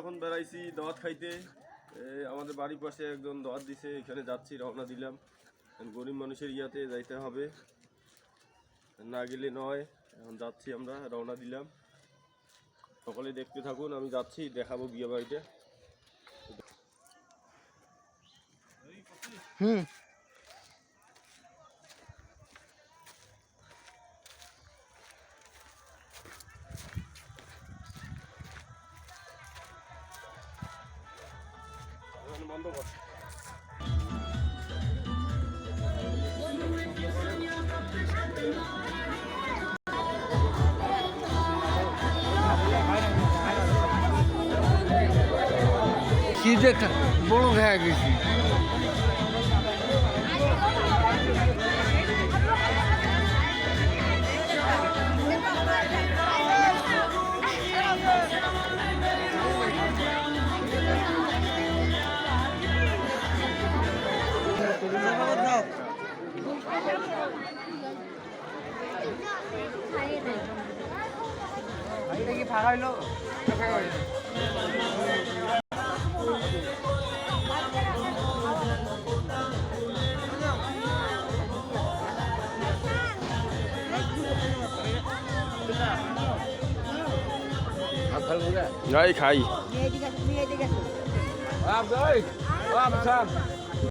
এখন বেড়াইছি দাওয়াত খাইতে। আমাদের বাড়ির পাশে একজন দাওয়াত দিছে, এখানে যাচ্ছি, রওনা দিলাম। গরিব মানুষের ইয়াতে যাইতে হবে, না গেলে নয়। এখন যাচ্ছি, আমরা রওনা দিলাম। সকলে দেখতে থাকুন, আমি যাচ্ছি, দেখাবো বিয়ে বাড়িতে। বন্ধ কর। কি দেখা বড় হয়ে গেছি। কি ফাঁকা হইলো খাই খাই